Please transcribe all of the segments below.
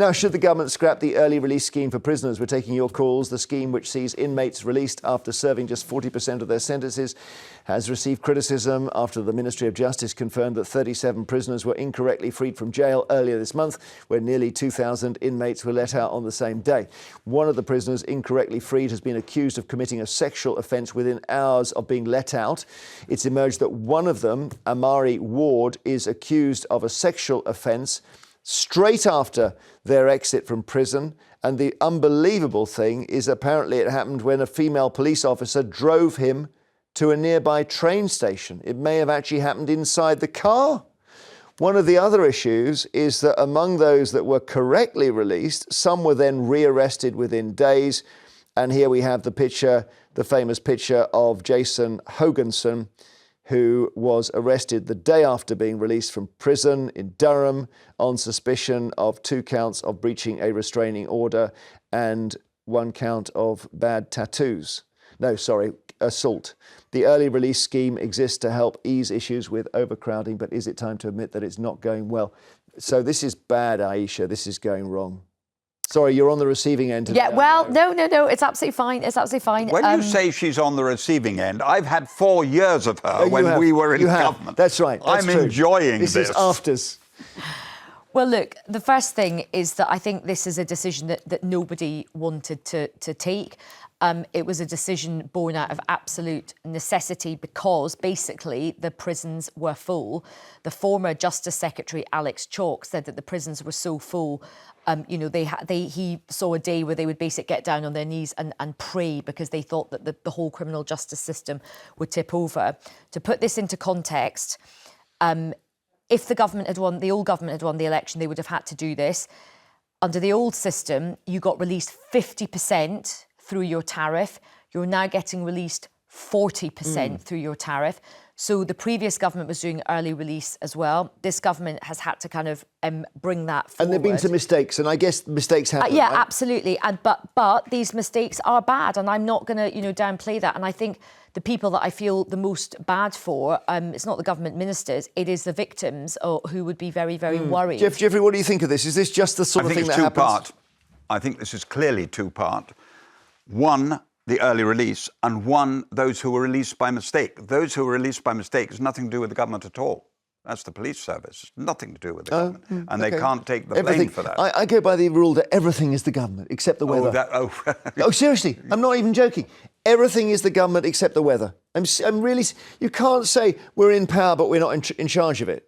Now, should the government scrap the early release scheme for prisoners? We're taking your calls. The scheme, which sees inmates released after serving just 40% of their sentences, has received criticism after the Ministry of Justice confirmed that 37 prisoners were incorrectly freed from jail earlier this month, where nearly 2,000 inmates were let out on the same day. One of the prisoners incorrectly freed has been accused of committing a sexual offence within hours of being let out. It's emerged that one of them, Amari Ward, is accused of a sexual offence straight after their exit from prison. And the unbelievable thing is apparently it happened when a female police officer drove him to a nearby train station. It may have actually happened inside the car. One of the other issues is that among those that were correctly released, some were then rearrested within days. And here we have the picture, the famous picture of Jason Hoganson, who was arrested the day after being released from prison in Durham on suspicion of 2 counts of breaching a restraining order and 1 count of bad tattoos. No, sorry, assault. The early release scheme exists to help ease issues with overcrowding, but is it time to admit that it's not going well? So this is bad, Ayesha. This is going wrong. Sorry, you're on the receiving end. Yeah, well, no, it's absolutely fine. It's absolutely fine. When you say she's on the receiving end, I've had 4 years of her when we were in government. That's right. That's I'm true. enjoying this. This is afters. Well, look, the first thing is that I think this is a decision that nobody wanted to take. It was a decision born out of absolute necessity because basically the prisons were full. The former Justice Secretary, Alex Chalk, said that the prisons were so full, he saw a day where they would basically get down on their knees and pray because they thought that the whole criminal justice system would tip over. To put this into context, if the old government had won the election, they would have had to do this. Under the old system, you got released 50% through your tariff. You're now getting released 40% through your tariff. So the previous government was doing early release as well. This government has had to kind of bring that forward. And there have been some mistakes, and I guess mistakes happen. Yeah, right? absolutely. But these mistakes are bad, and I'm not going to downplay that. And I think the people that I feel the most bad for, it's not the government ministers, it is the victims who would be very, very worried. Jeffrey, what do you think of this? Is this just the sort of thing that happens? I think it's 2-part. I think this is clearly 2-part. One, the early release, and one, those who were released by mistake. Those who were released by mistake has nothing to do with the government at all. That's the police service. It's nothing to do with the government. And they can't take the blame for that. I go by the rule that everything is the government, except the weather. Oh, seriously, I'm not even joking. Everything is the government except the weather. I'm really... You can't say we're in power, but we're not in charge of it.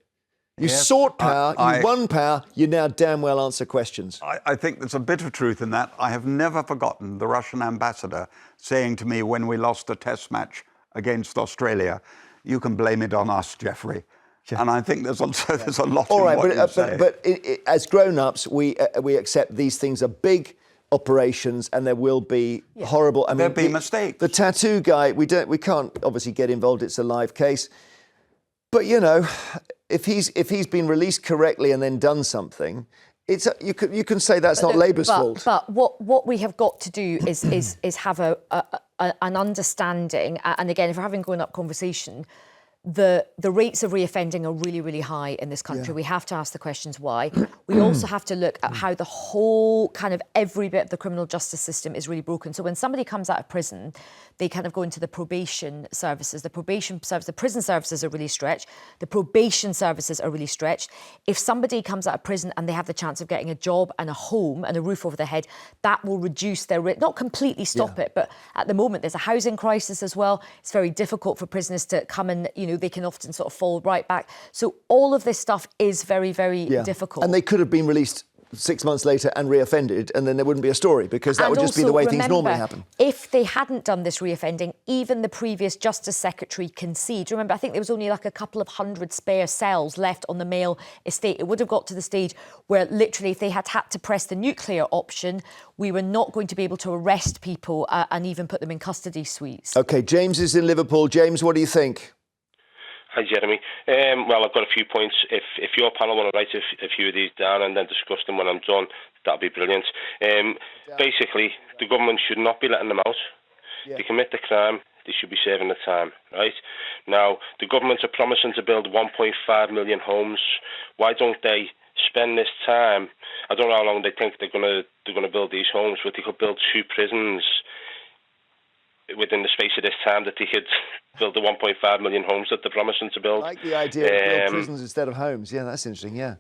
You sought power, you won power, you now damn well answer questions. I think there's a bit of truth in that. I have never forgotten the Russian ambassador saying to me when we lost a test match against Australia, you can blame it on us, Jeffrey. Yeah. And I think there's also there's a lot in what you say. But as grown-ups, we accept these things are big operations and there will be horrible... There'll be mistakes. The tattoo guy, we can't obviously get involved, it's a live case. But, you know... If he's been released correctly and then done something, you can say that's not Labour's fault. But what we have got to do is have an understanding. And again, if we're having a grown-up conversation, the rates of reoffending are really, really high in this country. Yeah. We have to ask the questions why. We also have to look at how the whole kind of every bit of the criminal justice system is really broken. So when somebody comes out of prison, they kind of go into the probation services. The probation service, the prison services are really stretched. The probation services are really stretched. If somebody comes out of prison and they have the chance of getting a job and a home and a roof over their head, that will reduce their risk. Not completely stop it, but at the moment there's a housing crisis as well. It's very difficult for prisoners to come and, they can often sort of fall right back. So all of this stuff is very, very difficult. And they could have been released 6 months later and reoffended, and then there wouldn't be a story because that would just be the way things normally happen. If they hadn't done this reoffending, even the previous Justice Secretary conceded. Remember, I think there was only like a couple of hundred spare cells left on the male estate. It would have got to the stage where literally if they had to press the nuclear option, we were not going to be able to arrest people and even put them in custody suites. OK, James is in Liverpool. James, what do you think? Hi, Jeremy. Well, I've got a few points. If your panel want to write a few of these down and then discuss them when I'm done, that'd be brilliant. Basically, the government should not be letting them out. They commit the crime, they should be serving the time, right? Now, the government are promising to build 1.5 million homes. Why don't they spend this time. I don't know how long they think they're gonna build these homes, but they could build 2 prisons within the space of this time that they could build the 1.5 million homes that they're promising to build. I like the idea of build prisons instead of homes. Yeah, that's interesting. Yeah.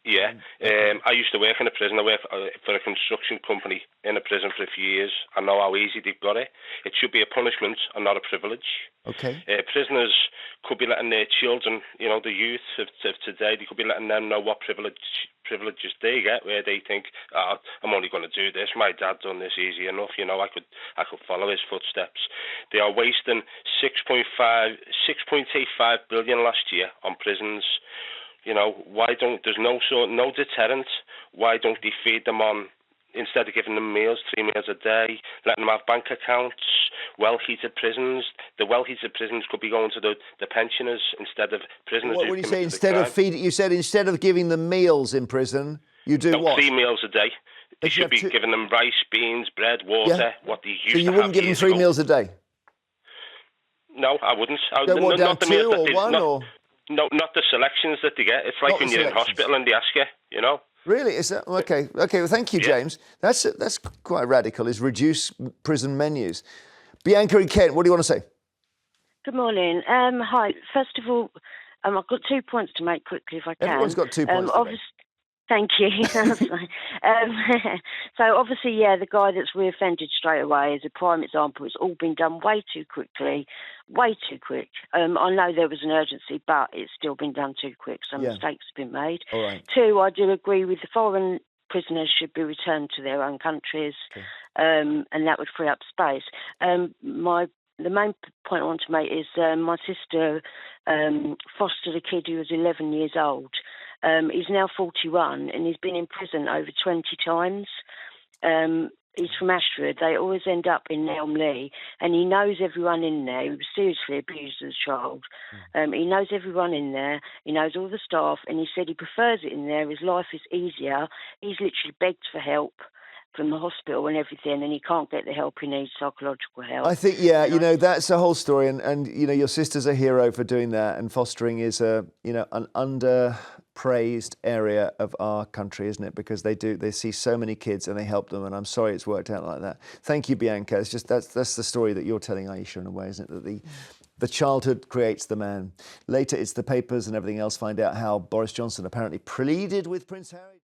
Yeah, I used to work in a prison. I worked for a construction company in a prison for a few years. I know how easy they've got it. It should be a punishment and not a privilege. Okay. Prisoners could be letting their children, you know, the youth of today, they could be letting them know what privileges they get, where they think, oh, I'm only going to do this. My dad done this easy enough. You know, I could follow his footsteps. They are wasting 6.85 billion last year on prisons. You know, there's no deterrent. Why don't they feed them on, instead of giving them meals, 3 meals a day, letting them have bank accounts, well-heated prisons? The well-heated prisons could be going to the pensioners instead of prisoners. What do you say, instead of feeding, you said instead of giving them meals in prison, you do what? 3 meals a day. They should be giving them rice, beans, bread, water, what they used to have. So you wouldn't give them 3 meals a day? No, I wouldn't. Not the 2 or 1 or...? No, not the selections that they get. It's like when you're in hospital and they ask you, you know. Really? Is that okay? Okay. Well, thank you, James. That's quite radical. Is reduce prison menus. Bianca in Kent, what do you want to say? Good morning. Hi. First of all, I've got 2 points to make quickly, if I can. Everyone's got 2 points. Thank you. So obviously, yeah, the guy that's reoffended straight away is a prime example. It's all been done way too quickly, way too quick. I know there was an urgency, but it's still been done too quick. Some mistakes have been made. All right. 2, I do agree with the foreign prisoners should be returned to their own countries, and that would free up space. The main point I want to make is my sister fostered a kid who was 11 years old. He's now 41 and he's been in prison over 20 times. He's from Ashford. They always end up in Elmley, and he knows everyone in there. He was seriously abused as a child. He knows everyone in there. He knows all the staff, and he said he prefers it in there. His life is easier. He's literally begged for help from the hospital and everything, and he can't get the help he needs, psychological help. I think, yeah, you know, that's the whole story, and you know, your sister's a hero for doing that, and fostering is an underpraised area of our country, isn't it? Because they see so many kids and they help them, and I'm sorry it's worked out like that. Thank you, Bianca. It's just that's the story that you're telling, Ayesha, in a way, isn't it? That the childhood creates the man. Later, it's the papers and everything else. Find out how Boris Johnson apparently pleaded with Prince Harry.